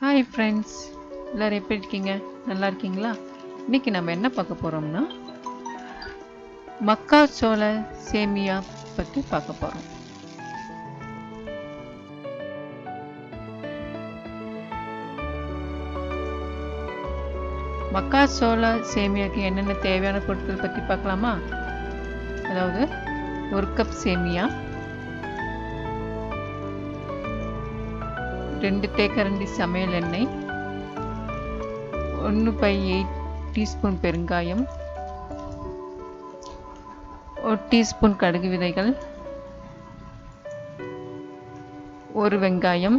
Hi friends, எல்லோரும் எப்படி இருக்கீங்க? நல்லா இருக்கீங்களா? இன்றைக்கி நம்ம என்ன பார்க்க போகிறோம்னா மக்காச்சோள சேமியா பற்றி பார்க்க போகிறோம். மக்காச்சோள சேமியாவுக்கு என்னென்ன தேவையான பொருட்கள் பற்றி பார்க்கலாமா? அதாவது 1 கப் சேமியா, 2 தேக்கரண்டி சமையல் எண்ணெய், 1/8 டீஸ்பூன் பெருங்காயம், 1 டீஸ்பூன் கடுகு விதைகள், 1 வெங்காயம்,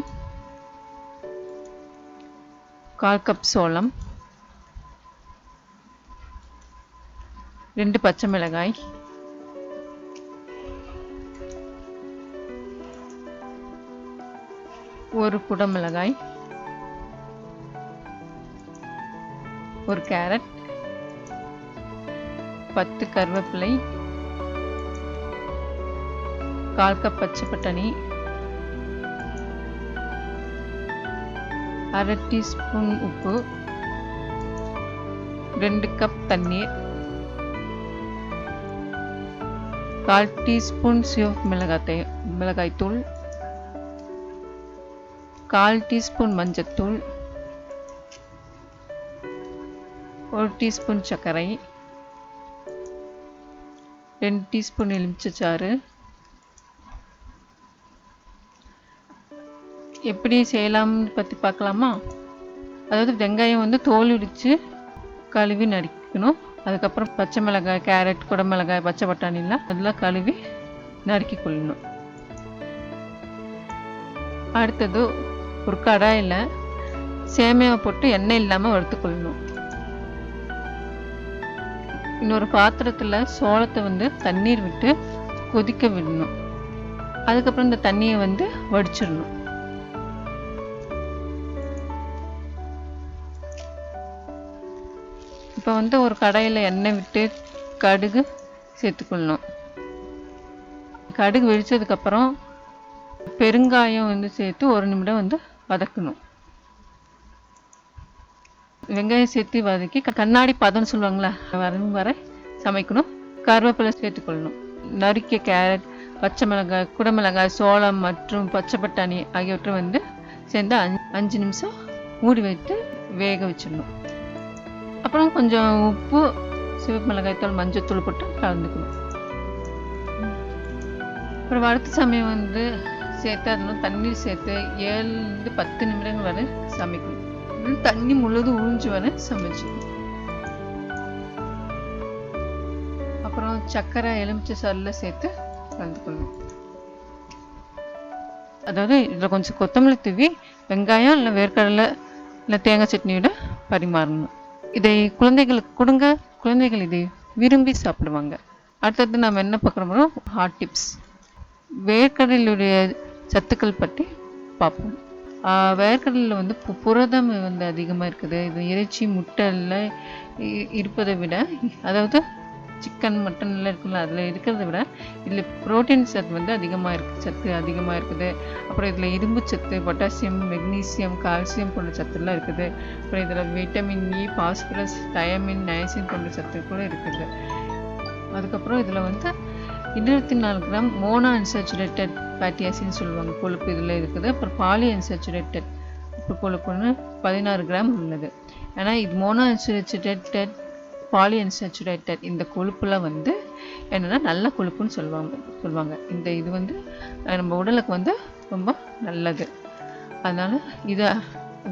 1/4 கப் சோளம், 2 பச்சை மிளகாய், 1 குடமிளகாய், 1 கேரட், 10 கருவேப்பிலை, 1/4 கப் பச்சை பட்டாணி, 1/2 டீஸ்பூன் உப்பு, 2 கப் தண்ணீர், 1/4 டீஸ்பூன் சிவப்பு மிளகாய்த்தூள், 1/4 டீஸ்பூன் மஞ்சத்தூள், 1 டீஸ்பூன் சர்க்கரை, 2 டீஸ்பூன் எலுமிச்சைச்சாறு. எப்படி செய்யலாம்னு பற்றி பார்க்கலாமா? அதாவது வெங்காயம் தோல் உரித்து கழுவி நறுக்கணும். அதுக்கப்புறம் பச்சை மிளகாய், கேரட், குடமிளகாய், பச்சை பட்டாணிலாம் அதெல்லாம் கழுவி நறுக்கி கொள்ளணும். அடுத்தது ஒரு கடாயில் சேமியாவை போட்டு எண்ணெய் இல்லாமல் வறுத்துக்கொள்ளணும். இன்னொரு பாத்திரத்தில் சோளத்தை தண்ணீர் விட்டு கொதிக்க விடணும். அதுக்கப்புறம் இந்த தண்ணியை வடிச்சிடணும். இப்போ ஒரு கடாயில் எண்ணெய் விட்டு கடுகு சேர்த்துக்கொள்ளணும். கடுகு வெடிச்சதுக்கப்புறம் பெருங்காயம் சேர்த்து 1 நிமிடம் வதக்கணும். வெங்காயம் சேர்த்து வதக்கி கண்ணாடி பதம்னு சொல்லுவாங்களா, வரும் வரை சமைக்கணும். கருவேப்பிலை சேர்த்துக்கொள்ளணும். நறுக்கிய கேரட், பச்சை மிளகாய், குடமிளகாய், சோளம் மற்றும் பச்சை பட்டாணி ஆகியவற்றை சேர்ந்து 5 நிமிஷம் மூடி வைத்து வேக வச்சிடணும். அப்புறம் கொஞ்சம் உப்பு, சிவப்பு மிளகாய்த்தூள், மஞ்சத்தூள் போட்டு கலந்துக்கணும். அப்புறம் வறுத்த சமயம் சேர்த்து அதில் தண்ணீர் சேர்த்து 7 to 10 நிமிடங்கள் வரை சமைக்கணும். தண்ணி முழுவதும் உறிஞ்சி வரை சமைச்சிக்கணும். அப்புறம் சர்க்கரை, எலுமிச்சை சாறில் சேர்த்து கலந்துக்கணும். அதாவது இதில் கொஞ்சம் கொத்தமல்லி தூவி வெங்காயம் இல்லை வேர்க்கடலை இல்லை தேங்காய் சட்னியோட பரிமாறணும். இதை குழந்தைகளுக்கு கொடுங்க, குழந்தைகள் இதை விரும்பி சாப்பிடுவாங்க. அடுத்தது நம்ம என்ன பார்க்குறோமோ ஹாட் டிப்ஸ். வேர்க்கடலுடைய சத்துக்கள் பற்றி பார்ப்போம். வேர்க்கடலில் புரதம் அதிகமாக இருக்குது. இது இறைச்சி, முட்டையில் இருப்பதை விட, அதாவது சிக்கன், மட்டன்லாம் இருக்குல்ல, அதில் இருக்கிறத விட இதில் புரோட்டீன் சத்து சத்து அதிகமாக இருக்குது. அப்புறம் இதில் இரும்பு சத்து, பொட்டாசியம், மெக்னீசியம், கால்சியம் போன்ற சத்துலாம் இருக்குது. அப்புறம் இதில் vitamin E, phosphorus, diamine, niacin போன்ற சத்து கூட இருக்குது. அதுக்கப்புறம் இதில் 24 கிராம் மோனோ அன்சாச்சுரேட்டட் ஃபேட்டி ஆசிட்னு சொல்லுவாங்க, கொழுப்பு இதில் இருக்குது. அப்புறம் பாலி அன்சாச்சுரேட்டட் கொழுப்புன்னு 16 கிராம் உள்ளது. ஏன்னா இது மோனோ அன்சாச்சுரேட்டட், பாலி அன்சாச்சுரேட்டட் இந்த கொழுப்புலாம் என்னென்னா நல்ல கொழுப்புன்னு சொல்லுவாங்க. இந்த இது நம்ம உடலுக்கு ரொம்ப நல்லது. அதனால் இதை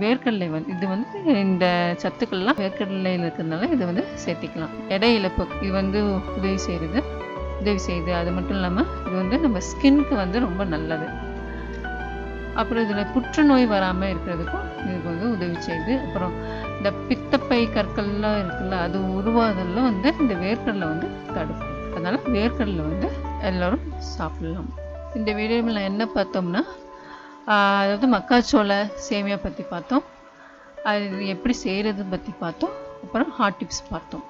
வேர்க்கடலை இது இந்த சத்துக்கள்லாம் வேர்க்கடலையில் இருக்கிறதுனால இதை சேர்த்திக்கலாம். எடை இழப்பு இது உதவி செய்யுது. அது மட்டும் இல்லாமல் இது நம்ம ஸ்கின்னுக்கு ரொம்ப நல்லது. அப்புறம் இதில் புற்றுநோய் வராமல் இருக்கிறதுக்கும் இதுக்கு உதவி செய்யுது. அப்புறம் இந்த பித்தப்பை கற்கள்லாம் இருக்குல்ல, அது உருவாதெல்லாம் இந்த வேர்க்கடலை தடுக்கும். அதனால் வேர்க்கடலை எல்லோரும் சாப்பிடலாம். இந்த வீடியோவில் நான் என்ன பார்த்தோம்னா, அதாவது மக்காச்சோள சேமியா பற்றி பார்த்தோம். அது எப்படி செய்கிறது பற்றி பார்த்தோம். அப்புறம் ஹாட் டிப்ஸ் பார்த்தோம்.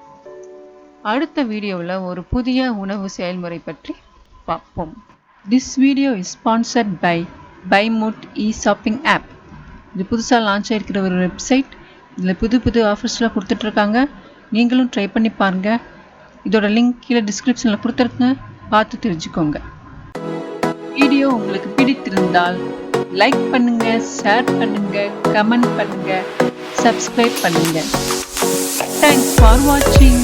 அடுத்த வீடியோவில் ஒரு புதிய உணவு செயல்முறை பற்றி பார்ப்போம். This video is sponsored by BuyMoot e-shopping app. இது புதுசாக லான்ச் ஆகிருக்கிற ஒரு வெப்சைட். இதில் புது புது ஆஃபர்ஸ்லாம் கொடுத்துட்ருக்காங்க. நீங்களும் ட்ரை பண்ணி பாருங்கள். இதோட லிங்க் கீழே டிஸ்கிரிப்ஷனில் கொடுத்துருக்குங்க, பார்த்து தெரிஞ்சுக்கோங்க. வீடியோ உங்களுக்கு பிடித்திருந்தால் லைக் பண்ணுங்க, ஷேர் பண்ணுங்க, கமெண்ட் பண்ணுங்க, சப்ஸ்கிரைப் பண்ணுங்க. தேங்க்ஸ் ஃபார் வாட்சிங்.